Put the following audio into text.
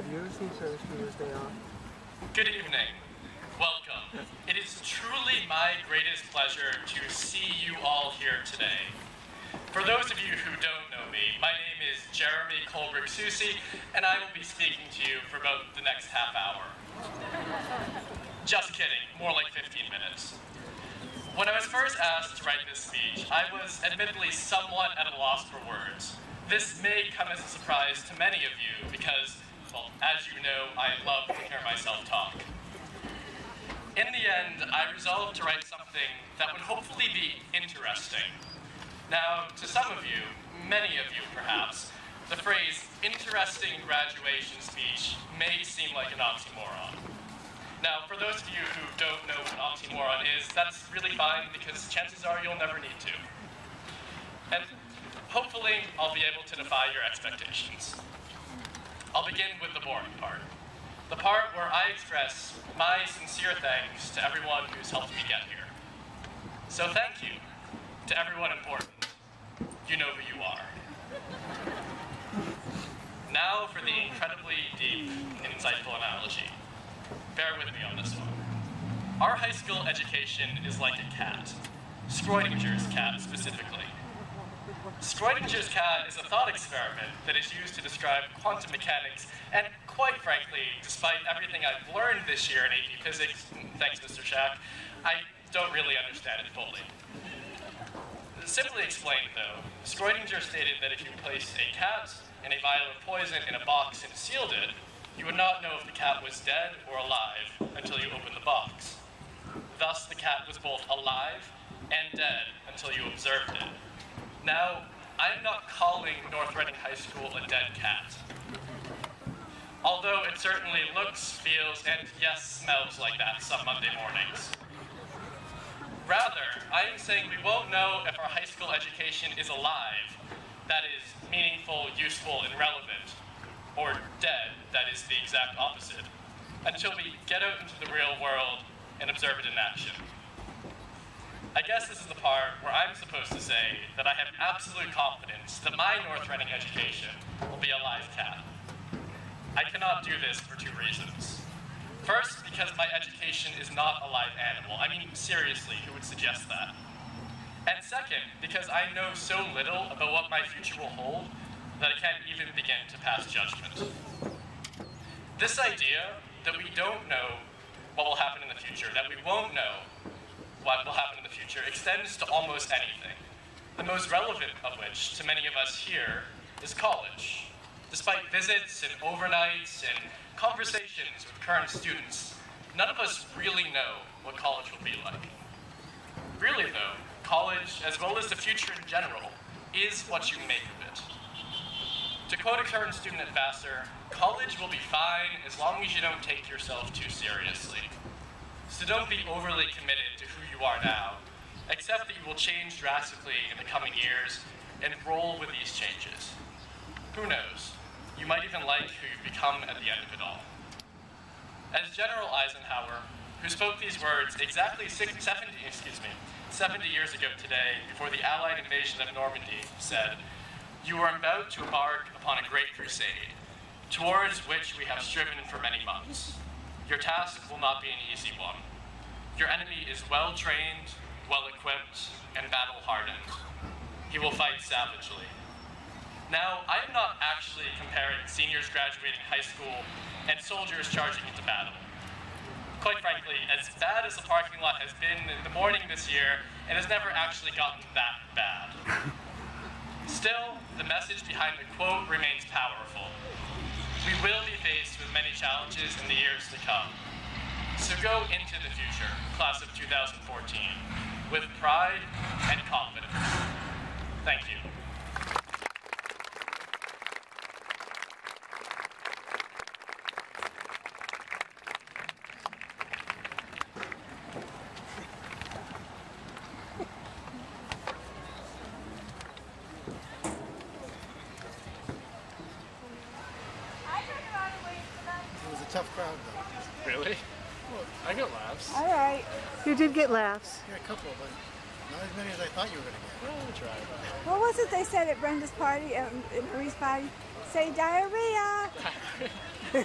Have you ever seen Service Peter's Day Off? Good evening. Welcome. It is truly my greatest pleasure to see you all here today. For those of you who don't know me, my name is Jeremy Colbrick-Susi, and I will be speaking to you for about the next half hour. Just kidding, more like 15 minutes. When I was first asked to write this speech, I was admittedly somewhat at a loss for words. This may come as a surprise to many of you because, well, as you know, I love to hear myself talk. In the end, I resolved to write something that would hopefully be interesting. Now, to some of you, many of you perhaps, the phrase interesting graduation speech may seem like an oxymoron. Now, for those of you who don't know what an oxymoron is, that's really fine because chances are you'll never need to. And hopefully, I'll be able to defy your expectations. I'll begin with the boring part. The part where I express my sincere thanks to everyone who's helped me get here. So thank you to everyone important. You know who you are. Now for the incredibly deep, insightful analogy. Bear with me on this one. Our high school education is like a cat. Schrodinger's cat, specifically. Schrodinger's cat is a thought experiment that is used to describe quantum mechanics, and quite frankly, despite everything I've learned this year in AP Physics, thanks Mr. Shack, I don't really understand it fully. Simply explained though, Schrodinger stated that if you placed a cat and a vial of poison in a box and sealed it, you would not know if the cat was dead or alive until you opened the box. Thus, the cat was both alive and dead until you observed it. Now, I'm not calling North Reading High School a dead cat. Although it certainly looks, feels, and yes, smells like that some Monday mornings. Rather, I am saying we won't know if our high school education is alive, that is, meaningful, useful, and relevant, or dead, that is the exact opposite, until we get out into the real world and observe it in action. I guess this is the part where I'm supposed to say that I have absolute confidence that my North Reading education will be a live cat. I cannot do this for two reasons. First, because my education is not a live animal. I mean, seriously, who would suggest that? And second, because I know so little about what my future will hold that I can't even begin to pass judgment. This idea that we don't know what will happen in the future, that we won't know what will happen in the future, extends to almost anything. The most relevant of which, to many of us here, is college. Despite visits and overnights and conversations with current students, none of us really know what college will be like. Really though, college, as well as the future in general, is what you make of it. To quote a current student at Vassar, college will be fine as long as you don't take yourself too seriously. So don't be overly committed to who you are now. Accept that you will change drastically in the coming years and roll with these changes. Who knows? You might even like who you've become at the end of it all. As General Eisenhower, who spoke these words exactly 70 years ago today, before the Allied invasion of Normandy, said, "You are about to embark upon a great crusade, towards which we have striven for many months. Your task will not be an easy one. Your enemy is well-trained, well-equipped, and battle-hardened. He will fight savagely." Now, I am not actually comparing seniors graduating high school and soldiers charging into battle. Quite frankly, as bad as the parking lot has been in the morning this year, it has never actually gotten that bad. Still, the message behind the quote remains powerful. We will be faced with many challenges in the years to come. So go into the future, class of 2014, with pride and confidence. Thank you. Tough crowd, though. Really? Well, I got laughs. All right. You did get laughs. Yeah, a couple, but not as many as I thought you were going to get. Well, we'll try. What was it they said at Brenda's party, at Marie's party? Say diarrhea. Yeah.